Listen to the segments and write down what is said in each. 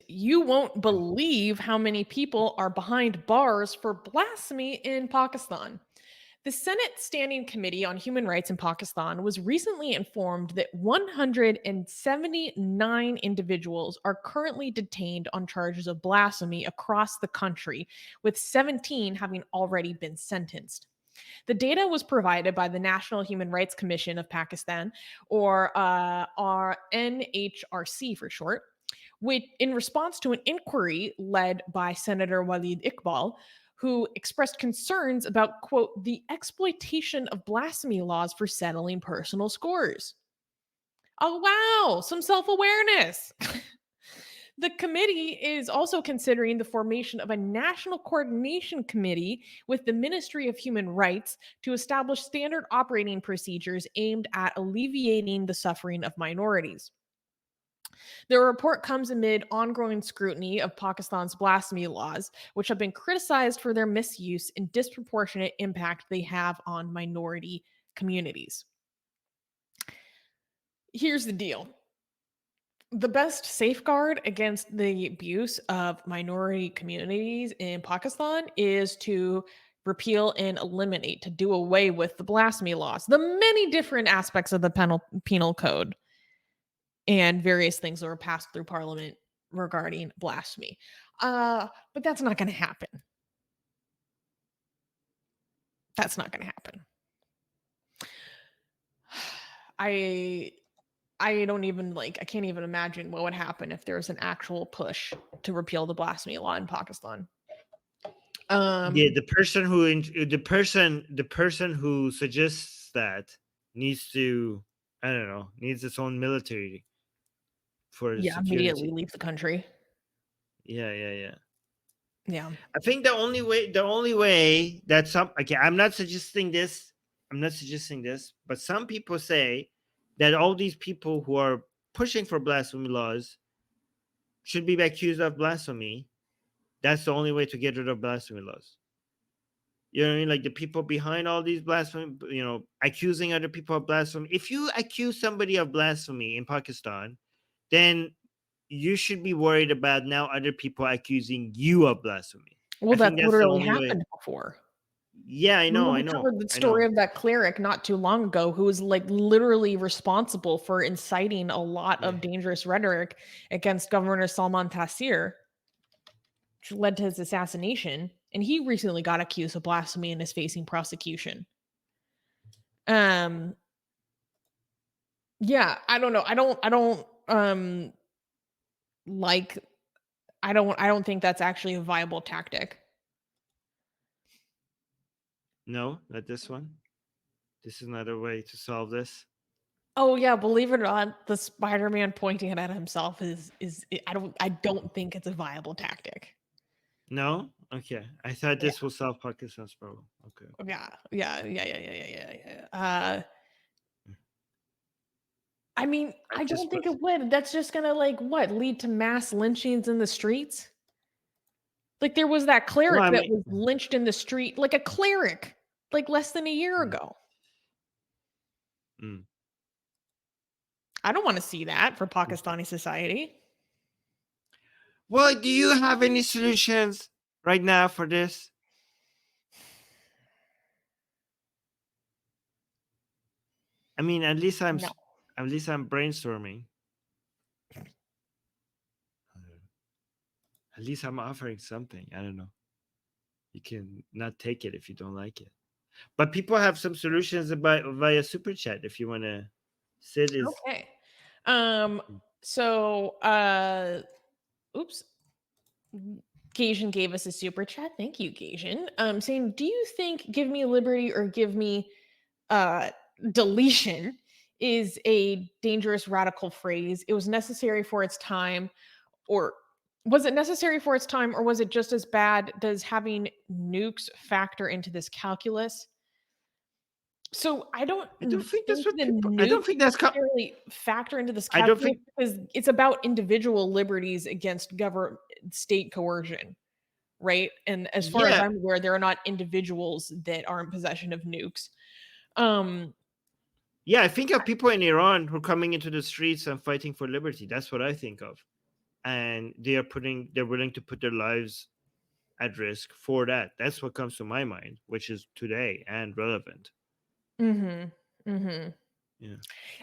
you won't believe how many people are behind bars for blasphemy in Pakistan. The Senate Standing Committee on Human Rights in Pakistan was recently informed that 179 individuals are currently detained on charges of blasphemy across the country, with 17 having already been sentenced. The data was provided by the National Human Rights Commission of Pakistan, or NHRC for short, which, in response to an inquiry led by Senator Walid Iqbal, who expressed concerns about, quote, the exploitation of blasphemy laws for settling personal scores. Oh, wow, some self awareness. The committee is also considering the formation of a national coordination committee with the Ministry of Human Rights to establish standard operating procedures aimed at alleviating the suffering of minorities. The report comes amid ongoing scrutiny of Pakistan's blasphemy laws, which have been criticized for their misuse and disproportionate impact they have on minority communities. Here's the deal: the best safeguard against the abuse of minority communities in Pakistan is to repeal and eliminate, to do away with the blasphemy laws, the many different aspects of the penal code and various things that were passed through parliament regarding blasphemy. But that's not going to happen. That's not going to happen. I don't even I can't even imagine what would happen if there was an actual push to repeal the blasphemy law in Pakistan. Yeah, the person who suggests that needs to, I don't know, needs its own military for Immediately security. leave the country. Yeah. Yeah. I think the only way that I'm not suggesting this, but some people say that all these people who are pushing for blasphemy laws should be accused of blasphemy. That's the only way to get rid of blasphemy laws. You know what I mean? Like the people behind all these blasphemy, accusing other people of blasphemy. If you accuse somebody of blasphemy in Pakistan, then you should be worried about now other people accusing you of blasphemy. Well, I that's think that's the literally only way. happened before. Yeah, I know. We covered the story of that cleric not too long ago who was literally responsible for inciting a lot of dangerous rhetoric against Governor Salman Taseer, which led to his assassination. And he recently got accused of blasphemy and is facing prosecution. Yeah, I don't know. I don't think that's actually a viable tactic. No, not this one. This is not a way to solve this. Oh yeah, believe it or not, the Spider-Man pointing it at himself is I don't think it's a viable tactic. No? Okay. I thought Yeah. this will solve Pakistan's problem. Okay. Yeah. I mean, I Just don't think it would. That's just gonna lead to mass lynchings in the streets. Like there was that cleric that was lynched in the street, like a cleric, less than a year ago. I don't want to see that for Pakistani society. Well, do you have any solutions right now for this? I mean, at least I'm brainstorming. At least I'm offering something. I don't know. You can not take it if you don't like it. But people have some solutions via super chat if you want to sit is okay. So oops. Gajan gave us a super chat. Thank you, Gajan. Saying, do you think give me liberty or give me deletion is a dangerous radical phrase? It was necessary for its time, or was it necessary for its time, or was it just as bad? Does having nukes factor into this calculus? So I don't think that's what the people. I don't nukes think that's. necessarily factor into this I don't calculus think. because it's about individual liberties against government state coercion, right? And as far as Yeah. I'm aware, there are not individuals that are in possession of nukes. Yeah, I think of people in Iran who are coming into the streets and fighting for liberty. That's what I think of. and they're willing to put their lives at risk for that. That's what comes to my mind, which is today and relevant. Mhm. Mhm. Yeah.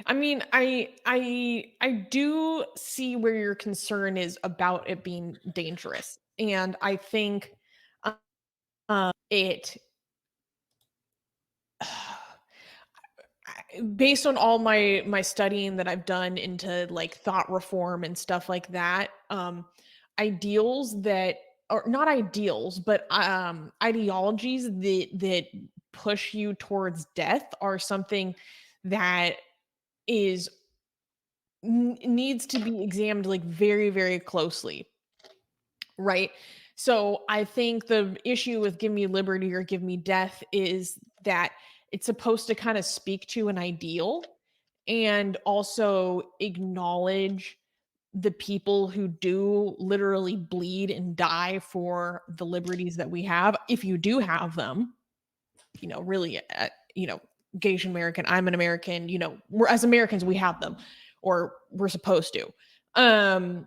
I mean, I do see where your concern is about it being dangerous. And I think it based on all my studying that I've done into like thought reform and stuff like that, ideals that or not ideals, but ideologies that push you towards death are something that is needs to be examined like very very closely, right? So I think the issue with give me liberty or give me death is that it's supposed to kind of speak to an ideal and also acknowledge the people who do literally bleed and die for the liberties that we have, if you do have them, really, Gasian American, I'm an American, we're as Americans, we have them, or we're supposed to. Um,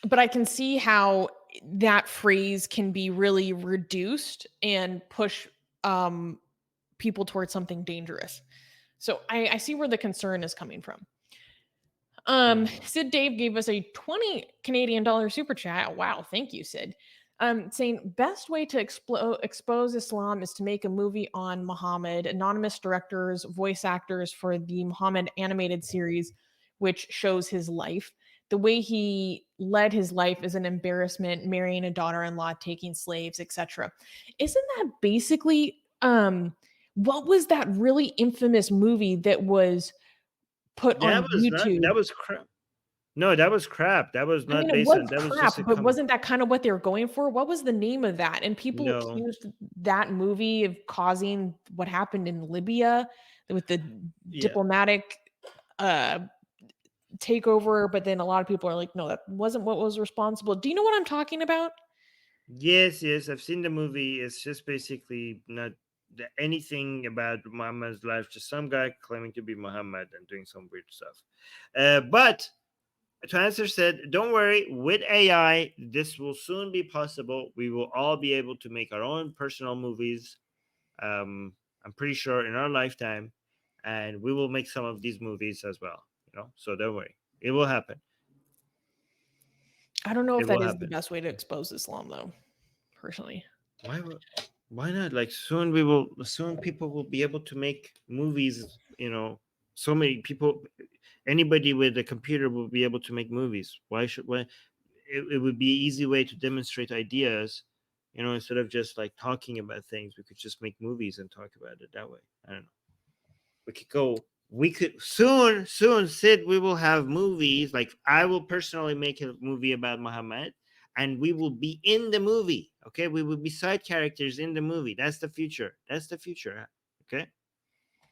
but I can see how that phrase can be really reduced and push um, people towards something dangerous. So I see where the concern is coming from. Yeah. Sid Dave gave us a 20 Canadian dollar super chat. Wow, thank you, Sid. Saying best way to expose Islam is to make a movie on Muhammad. Anonymous directors, voice actors for the Muhammad animated series, which shows his life. The way he led his life is an embarrassment, marrying a daughter-in-law, taking slaves, etc. Isn't that basically what was that really infamous movie that was put That on was not. YouTube? That was crap. No, that was crap. That was I not mean, it based was on. That was crap, just a but wasn't that kind of what they were going for? What was the name of that? And people No. accused that movie of causing what happened in Libya with the Yeah. diplomatic uh takeover, but then a lot of people are like, no, that wasn't what was responsible. Do you know what I'm talking about? Yes, yes, I've seen the movie. It's just basically not anything about Muhammad's life. Just some guy claiming to be Muhammad and doing some weird stuff. But to answer said, don't worry. With AI, this will soon be possible. We will all be able to make our own personal movies. Um, I'm pretty sure in our lifetime, and we will make some of these movies as well. So don't worry. It will happen. I don't know if It that will is the happen. best way to expose Islam, though, personally. Why? Why not? Like soon people will be able to make movies. So many people, anybody with a computer will be able to make movies. Why? It would be an easy way to demonstrate ideas. Instead of just like talking about things, we could just make movies and talk about it that way. I don't know. We could soon, Sid, we will have movies. Like I will personally make a movie about Muhammad, and we will be in the movie. Okay, we will be side characters in the movie. That's the future. Okay,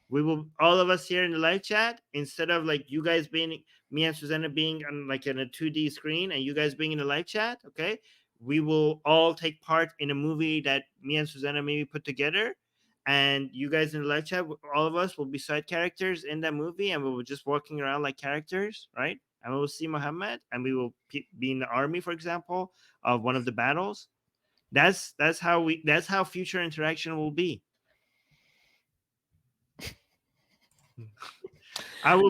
we will, all of us here in the live chat, instead of like you guys being, me and Susanna being on like in a 2D screen and you guys being in the live chat. Okay, we will all take part in a movie that me and Susanna maybe put together, and you guys in the live chat, all of us will be side characters in that movie, and we will just walking around like characters, right? And we will see Muhammad, and we will be in the army, for example, of one of the battles. That's how future interaction will be. We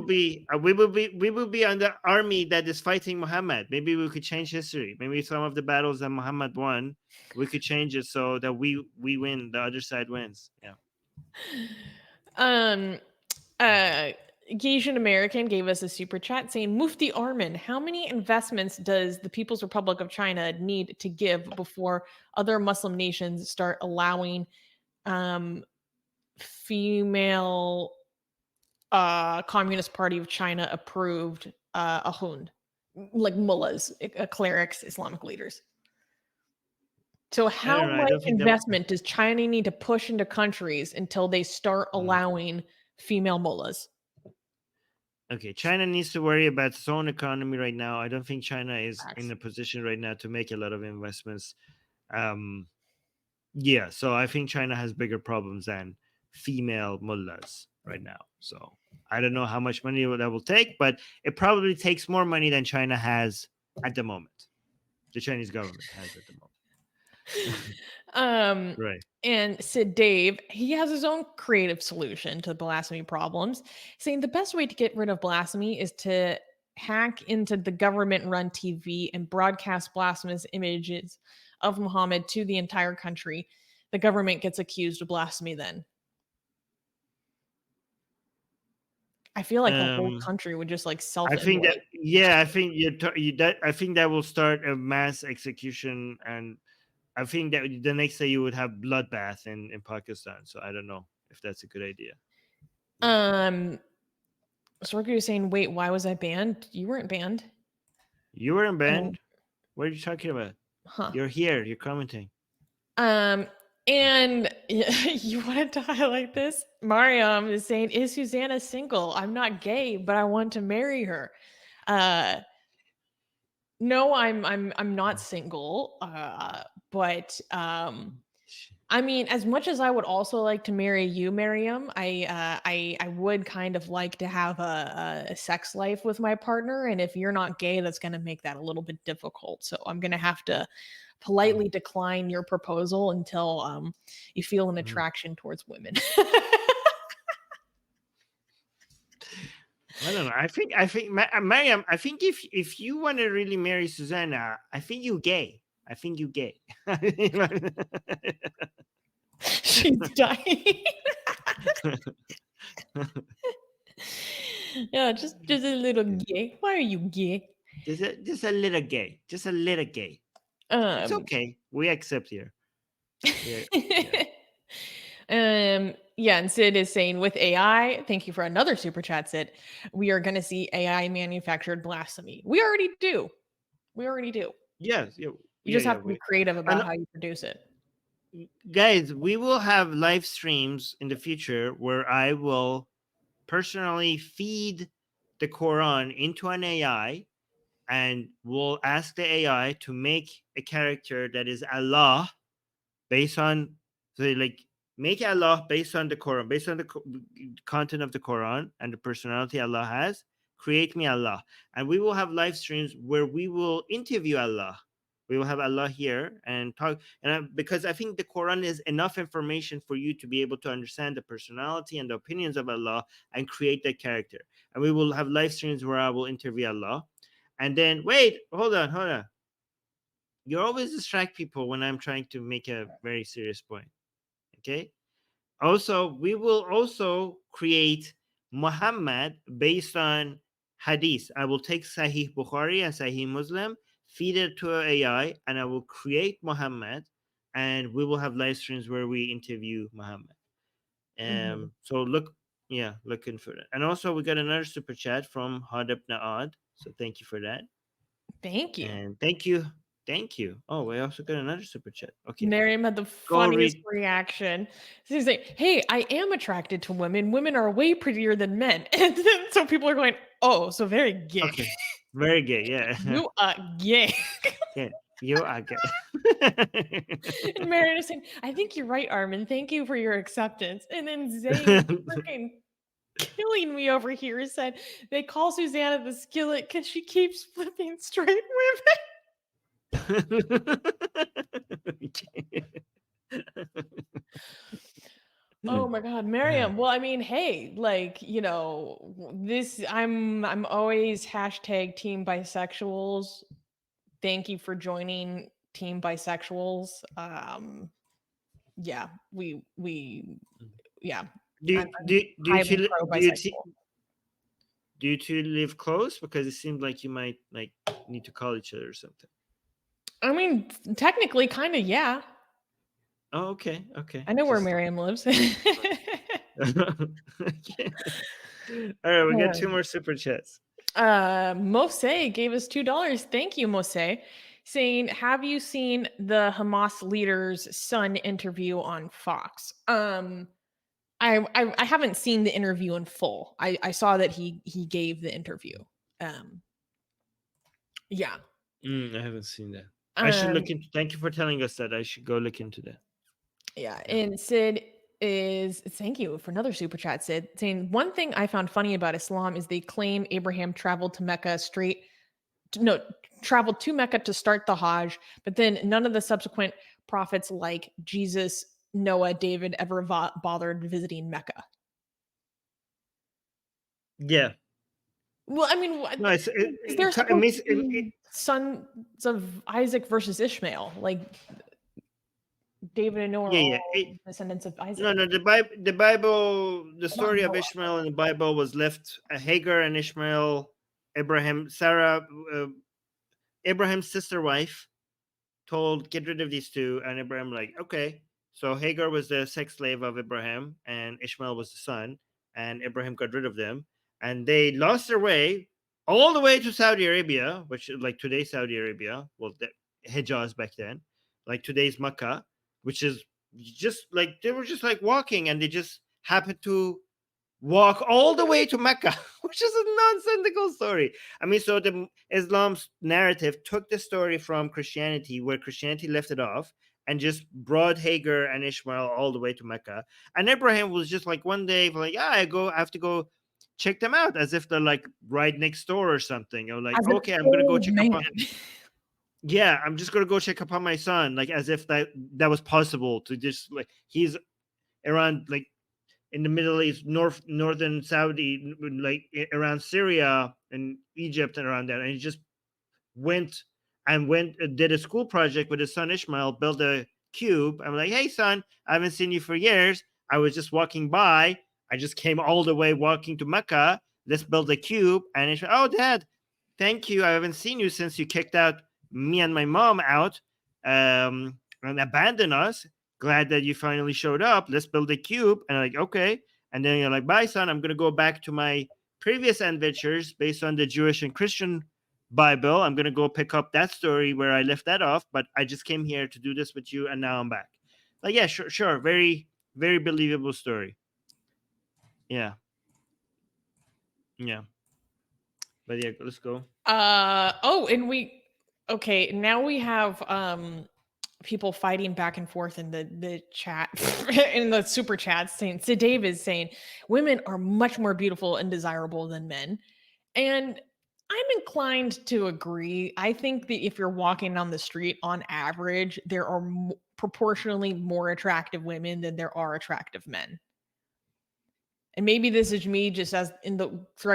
will be on the army that is fighting Muhammad. Maybe we could change history. Maybe some of the battles that Muhammad won, we could change it so that we win, the other side wins. Yeah. Um, uh, Asian American gave us a super chat saying, Mufti Armin, how many investments does the People's Republic of China need to give before other Muslim nations start allowing um, female Communist Party of China approved ahund, like mullahs, clerics, Islamic leaders? So, I how don't know. I much don't think that. investment does China need to push into countries until they start Mm. allowing female mullahs? Okay, China needs to worry about its own economy right now. I don't think China is in Facts. a position right now to make a lot of investments. Um, yeah, so I think China has bigger problems than female mullahs right now. So I don't know how much money that will take, but it probably takes more money than China has at the moment. The Chinese government has at the moment. Um, Right. and Sid Dave, he has his own creative solution to blasphemy problems, saying the best way to get rid of blasphemy is to hack into the government run TV and broadcast blasphemous images of Muhammad to the entire country. The government gets accused of blasphemy then. I feel like the whole Um, country would just like I think that self-immolate. yeah, I think I think that will start a mass execution, and I think that the next day you would have bloodbath in Pakistan. So I don't know if that's a good idea. Yeah. Um, Sorgu is saying, wait, why was I banned? You weren't banned. You were in Oh, band. What are you talking about? huh. You're here. You're commenting. Um, and you wanted to highlight this. Mariam is saying, "Is Susanna single? I'm not gay, but I want to marry her." Uh, no, I'm not single. But I mean, as much as I would also like to marry you, Miriam, I would kind of like to have a sex life with my partner, and if you're not gay, that's going to make that a little bit difficult. So I'm going to have to politely decline your proposal until you feel an attraction towards women. I don't know. I think, Mariam. I think if you want to really marry Susanna, I think you gay. I think you gay. She's dying. Yeah, just a little gay. Why are you gay? just a little gay. Just a little gay. It's Um, okay. We accept here. Yeah. yeah, and Sid is saying with AI, thank you for another super chat, Sid. We are going to see AI manufactured blasphemy. We already do. We already do. Yes. Yeah. You Yeah. just Yeah. have to be creative And about how you produce it. guys, we will have live streams in the future where I will personally feed the Quran into an AI, and we'll ask the AI to make a character that is Allah based on, so like, make Allah based on the Quran, based on the content of the Quran and the personality Allah has. Create me Allah, and we will have live streams where we will interview Allah. We will have Allah here and talk, and because I think the Quran is enough information for you to be able to understand the personality and the opinions of Allah and create that character. And we will have live streams where I will interview Allah, and then wait, hold on. You always distract people when I'm trying to make a very serious point. Okay. Also, we will also create Muhammad based on hadith. I will take Sahih Bukhari and Sahih Muslim, feed it to an AI, and I will create Muhammad, and we will have live streams where we interview Muhammad. Mhm. So look, yeah, looking for that. And also, we got another super chat from Hadab Naad. So thank you for that. Thank you. And thank you. Thank you. Oh, we also got another super chat. Okay. Miriam had the Go funniest read. reaction. She's like, "Hey, I am attracted to women. Women are way prettier than men." And then so people are going, "Oh, so very gay. Okay. Very good. Yeah. You are gay." Yeah. You are good. And Marion is saying, "I think you're right, Armin. Thank you for your acceptance." And then Zayn freaking killing me over here said they call Susanna the skillet because she keeps flipping straight women. Oh my god, Miriam. Well, I mean, hey, like, this I'm always hashtag team bisexuals. Thank you for joining team bisexuals. Yeah, we yeah, I'm do you highly two pro bisexual. do you two live close? Because it seemed like you might like need to call each other or something. I mean, technically, kind of, yeah. Oh, okay. Okay. I know where Just Miriam lives. okay. All right, we got two more super chats. Mose gave us $2. Thank you, Mose. Saying, have you seen the Hamas leader's son interview on Fox? I haven't seen the interview in full. I saw that he gave the interview. Um, yeah. I haven't seen that. I should Um, look into. Thank you for telling us that. I should go look into that. yeah. Yeah. And Sid is thank you for another super chat, Sid, saying one thing I found funny about Islam is they claim Abraham traveled to Mecca straight no, traveled to Mecca to start the Hajj, but then none of the subsequent prophets like Jesus, Noah, David ever bothered visiting Mecca. Yeah. Well, I mean, No, they're it supposed means to be sons of Isaac versus Ishmael. Like David and Noah are yeah. all descendants of Isaac. No, the Not story of Noah. Ishmael in the Bible was left Hagar and Ishmael, Sarah, Abraham's sister wife, told get rid of these two, and Abraham like okay. So Hagar was the sex slave of Abraham, and Ishmael was the son, and Abraham got rid of them, and they lost their way all the way to Saudi Arabia, which is like today's Saudi Arabia, well, the Hijaz back then, like today's Makkah, which is just like they were just like walking, and they just happened to walk all the way to Mecca, which is a nonsensical story. I mean, so the Islam's narrative took the story from Christianity, where Christianity left it off, and just brought Hagar and Ishmael all the way to Mecca. And Abraham was just like one day, like, yeah, I have to go check them out, as if they're like right next door or something. Or like, As an okay, I'm gonna go old check up man. on. Yeah, I'm just gonna go check up on my son, like as if that was possible to just like he's around like in the Middle East, northern Saudi, like around Syria and Egypt and around there, and he just went did a school project with his son Ishmael, built a cube. I'm like, hey son, I haven't seen you for years. I was just walking by. I just came all the way walking to Mecca. Let's build a cube. And Ishmael, oh dad, thank you. I haven't seen you since you kicked out me and my mom out and abandoned us. Glad that you finally showed up. Let's build a cube. And I'm like, okay. And then you're like, bye, son. I'm going to go back to my previous adventures based on the Jewish and Christian Bible. I'm going to go pick up that story where I left that off. But I just came here to do this with you. And now I'm back. Like, yeah, sure. Very, very believable story. Yeah. Yeah. But yeah, let's go. Okay, now we have people fighting back and forth in the chat in the super chat saying Sid Davis saying women are much more beautiful and desirable than men. And I'm inclined to agree. I think that if you're walking down the street on average, there are proportionally more attractive women than there are attractive men. And maybe this is me just as in the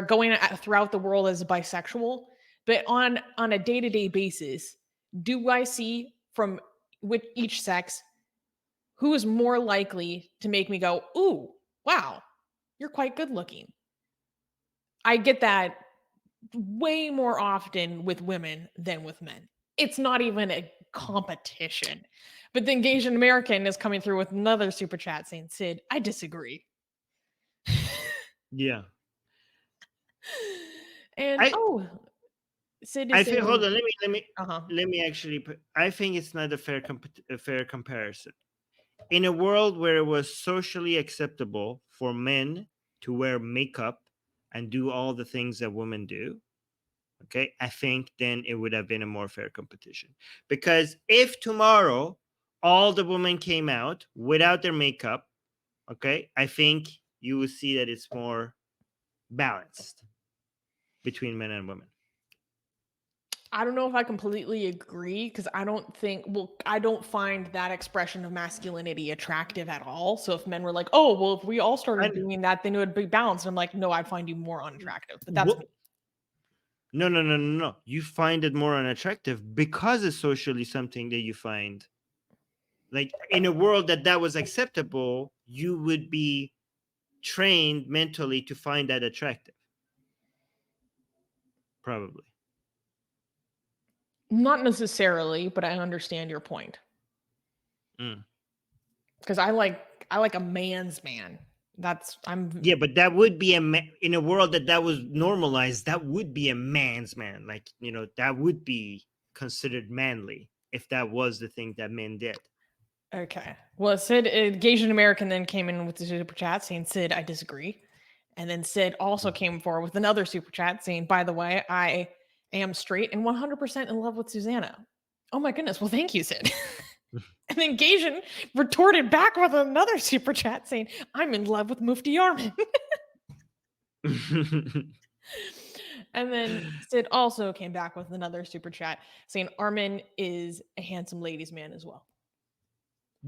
going throughout the world as a bisexual, but on a day-to-day basis, do I see from with each sex who is more likely to make me go, "Ooh, wow, you're quite good looking." I get that way more often with women than with men. It's not even a competition. But the Asian American is coming through with another super chat saying, Sid, I disagree. Yeah. And Sid is I think. saying, Hold on. uh-huh. Let me actually. I think it's not a fair comparison. In a world where it was socially acceptable for men to wear makeup and do all the things that women do, okay, I think then it would have been a more fair competition. Because if tomorrow all the women came out without their makeup, okay, I think you will see that it's more balanced between men and women. I don't know if I completely agree because I don't find that expression of masculinity attractive at all. So if men were like, oh, well, if we all started doing that, then it would be balanced. I'm like, no, I'd find you more unattractive. But that's me. No. You find it more unattractive because it's socially something that you find. Like in a world that was acceptable, you would be trained mentally to find that attractive. Probably. Not necessarily, but I understand your point. Because I like a man's man. Yeah, but that would be in a world that was normalized. That would be a man's man. Like that would be considered manly if that was the thing that men did. Okay. Well, Sid, Asian American then came in with the super chat saying, Sid, I disagree. And then Sid also came forward with another super chat saying, by the way, I am straight and 100% in love with Susanna. Oh my goodness. Well, thank you, Sid. And then Gajan retorted back with another super chat saying, I'm in love with Mufti Armin. And then Sid also came back with another super chat saying Armin is a handsome ladies' man as well.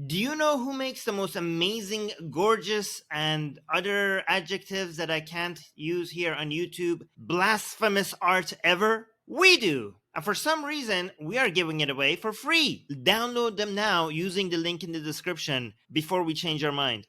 Do you know who makes the most amazing, gorgeous, and other adjectives that I can't use here on YouTube? Blasphemous art ever? We do! And for some reason, we are giving it away for free. Download them now using the link in the description before we change our mind.